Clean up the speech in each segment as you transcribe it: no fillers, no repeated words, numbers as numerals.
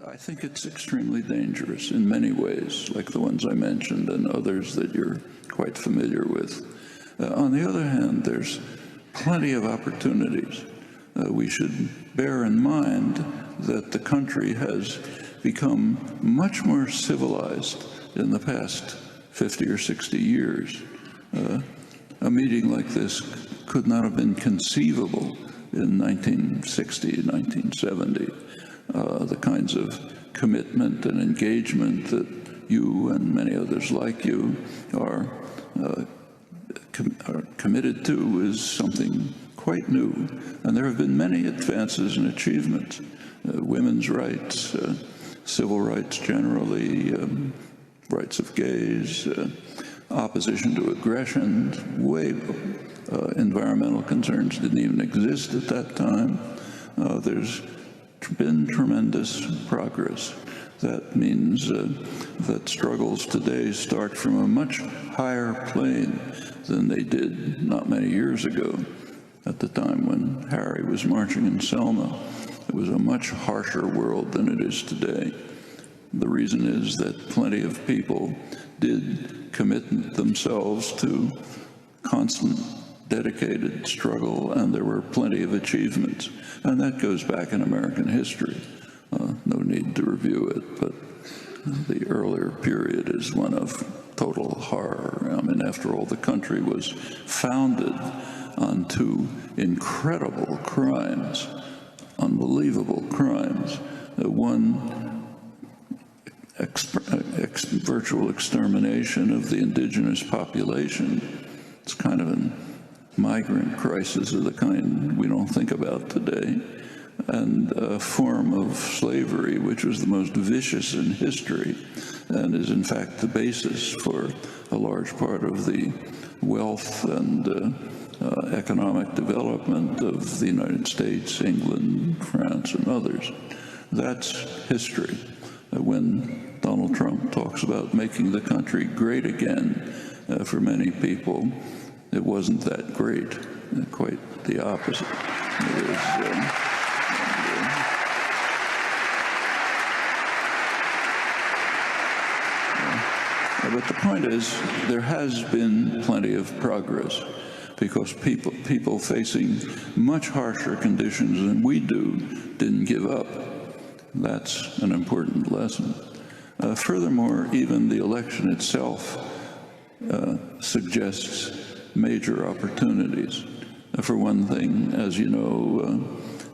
I think it's extremely dangerous in many ways, like the ones I mentioned and others that you're quite familiar with. On the other hand, there's plenty of opportunities. We should bear in mind that the country has become much more civilized in the past 50 or 60 years. A meeting like this could not have been conceivable in 1960, 1970. The kinds of commitment and engagement that you and many others like you are committed to is something quite new. And there have been many advances and achievements. Women's rights, civil rights generally, rights of gays, opposition to aggression, environmental concerns didn't even exist at that time. There's been tremendous progress. That means that struggles today start from a much higher plane than they did not many years ago. At the time when Harry was marching in Selma, it was a much harsher world than it is today. The reason is that plenty of people did commit themselves to constant, dedicated struggle, and there were plenty of achievements. And that goes back in American history. No need to review it, but the earlier period is one of total horror. I mean, after all, the country was founded on two incredible crimes, unbelievable crimes. One, virtual extermination of the indigenous population. It's kind of a migrant crisis of the kind we don't think about today, and a form of slavery which was the most vicious in history and is in fact the basis for a large part of the wealth and economic development of the United States, England, France, and others. That's history. When Donald Trump talks about making the country great again, for many people, it wasn't that great, quite the opposite. It was, but the point is, there has been plenty of progress because people facing much harsher conditions than we do didn't give up. That's an important lesson. Furthermore, even the election itself suggests major opportunities. For one thing, as you know,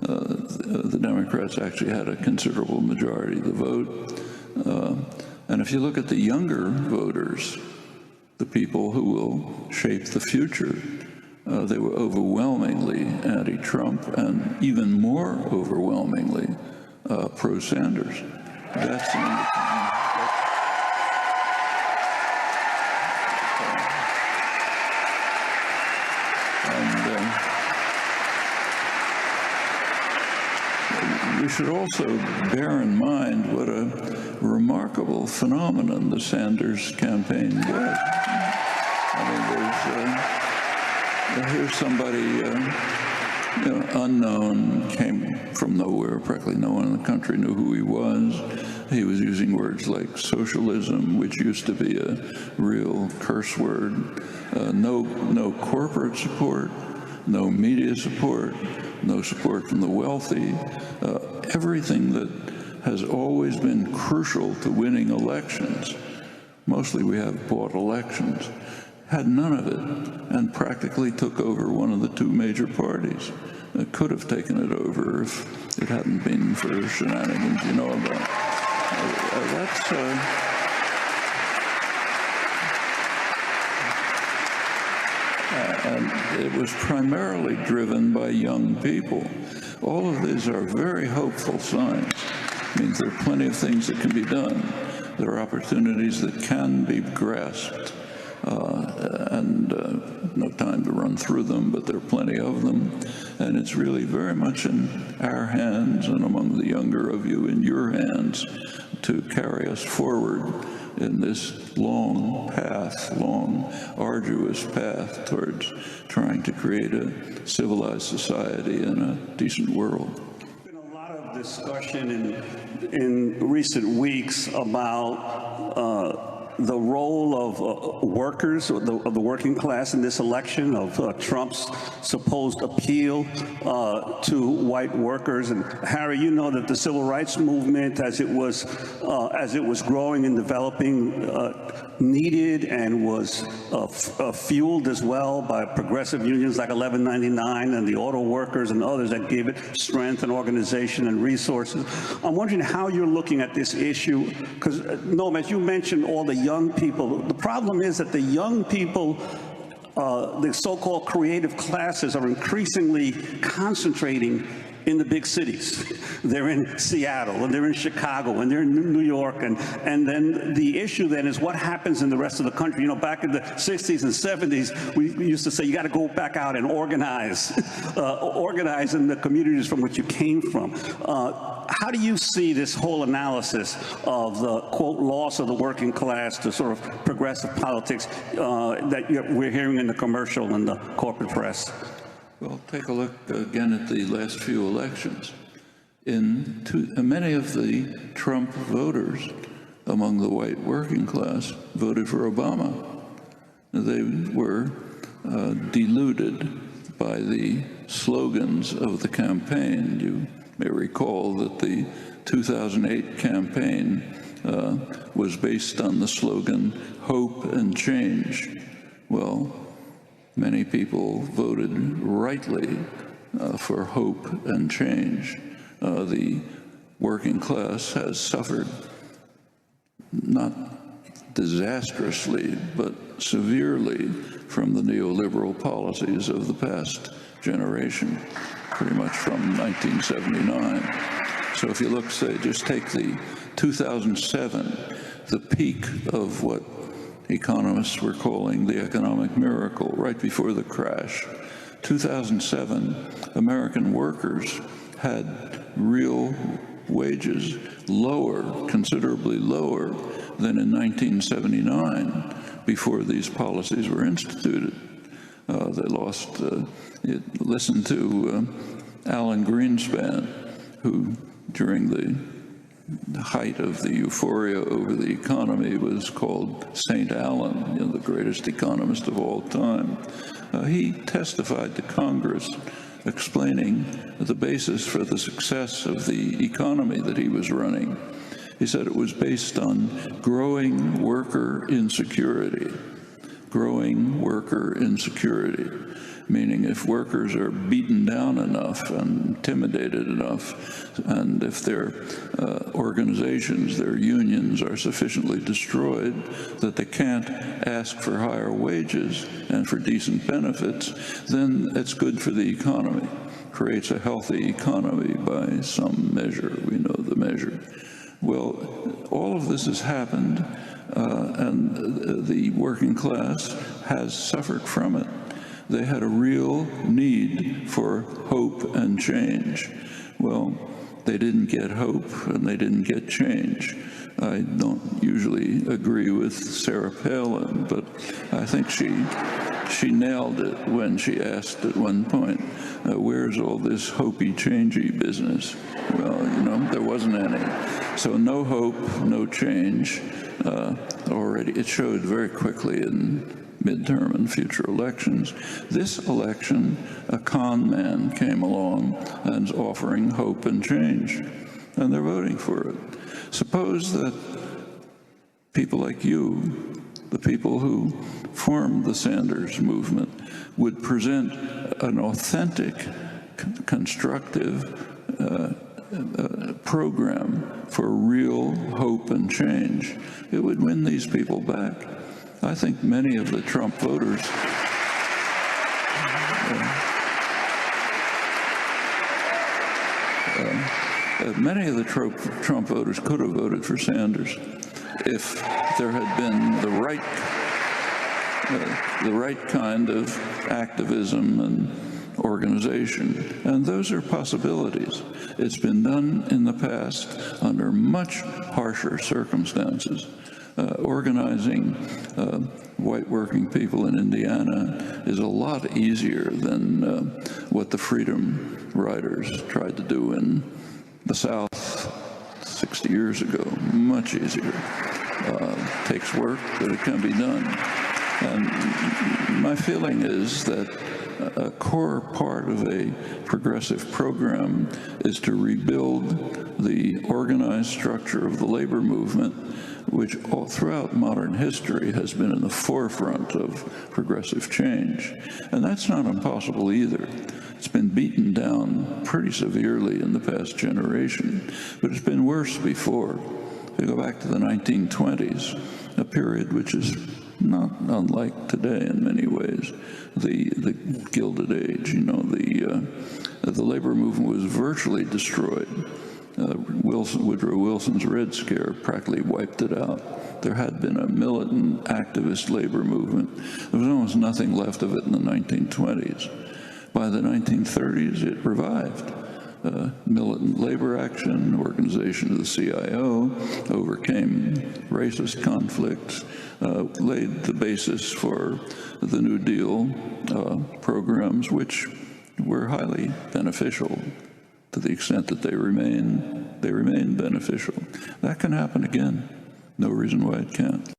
the Democrats actually had a considerable majority of the vote. And if you look at the younger voters, the people who will shape the future, they were overwhelmingly anti-Trump and even more overwhelmingly pro-Sanders. That's an we should also bear in mind what a remarkable phenomenon the Sanders campaign was. I mean, here's somebody unknown, came from nowhere. Practically no one in the country knew who he was. He was using words like socialism, which used to be a real curse word. No corporate support, no media support, no support from the wealthy. Everything that has always been crucial to winning elections, mostly we have bought elections, had none of it, and practically took over one of the two major parties. It could have taken it over if it hadn't been for shenanigans you know about. And it was primarily driven by young people. All of these are very hopeful signs. It means there are plenty of things that can be done. There are opportunities that can be grasped. No time to run through them, but there are plenty of them. And it's really very much in our hands and among the younger of you in your hands to carry us forward in this long path, long, arduous path towards trying to create a civilized society and a decent world. There's been a lot of discussion in recent weeks about the role of workers, of the working class in this election, of Trump's supposed appeal to white workers. And Harry, you know that the civil rights movement, as it was growing and developing, needed and was fueled as well by progressive unions like 1199 and the auto workers and others that gave it strength and organization and resources. I'm wondering how you're looking at this issue, because Noam, as you mentioned, all the young people, the problem is that the young people, the so-called creative classes, are increasingly concentrating in the big cities. They're in Seattle, and they're in Chicago, and they're in New York, and then the issue then is what happens in the rest of the country. You know, back in the 60s and 70s, we used to say, you got to go back out and organize, organize in the communities from which you came from. How do you see this whole analysis of the, quote, loss of the working class to sort of progressive politics that we're hearing in the commercial and the corporate press? Well, take a look again at the last few elections. Many of the Trump voters among the white working class voted for Obama. They were deluded by the slogans of the campaign. You may recall that the 2008 campaign was based on the slogan, "Hope and Change." Well, many people voted rightly for hope and change. The working class has suffered, not disastrously, but severely from the neoliberal policies of the past generation, pretty much from 1979. So if you look, say, just take the 2007, the peak of what economists were calling the economic miracle, right before the crash. 2007, American workers had real wages lower, considerably lower than in 1979, before these policies were instituted. They lost, listen to Alan Greenspan, who during the height of the euphoria over the economy was called St. Alan, you know, the greatest economist of all time. He testified to Congress explaining the basis for the success of the economy that he was running. He said it was based on growing worker insecurity. Growing worker insecurity, meaning if workers are beaten down enough and intimidated enough, and if their organizations, their unions are sufficiently destroyed that they can't ask for higher wages and for decent benefits, then it's good for the economy. Creates a healthy economy by some measure. We know the measure. Well, all of this has happened, and the working class has suffered from it. They had a real need for hope and change. Well, they didn't get hope and they didn't get change. I don't usually agree with Sarah Palin, but I think she nailed it when she asked at one point, where's all this hopey, changey business? Well, you know, there wasn't any. So no hope, no change. Already, it showed very quickly in midterm and future elections. This election, a con man came along and is offering hope and change, and they're voting for it. Suppose that people like you, the people who formed the Sanders movement, would present an authentic, constructive program for real hope and change. It would win these people back. I think many of the Trump voters Trump voters could have voted for Sanders if there had been the right kind of activism and organization, and those are possibilities. It's been done in the past under much harsher circumstances. Organizing white working people in Indiana is a lot easier than what the Freedom Riders tried to do in The South, 60 years ago, much easier. Takes work, but it can be done. And my feeling is that a core part of a progressive program is to rebuild the organized structure of the labor movement, which all throughout modern history has been in the forefront of progressive change. And that's not impossible either. It's been beaten down pretty severely in the past generation, but it's been worse before. If you go back to the 1920s, a period which is not unlike today in many ways, the Gilded Age, the labor movement was virtually destroyed. Woodrow Wilson's Red Scare practically wiped it out. There had been a militant activist labor movement. There was almost nothing left of it in the 1920s. By the 1930s, it revived. Militant labor action, organization of the CIO, overcame racist conflicts, laid the basis for the New Deal programs, which were highly beneficial to the extent that they remain beneficial. That can happen again. No reason why it can't.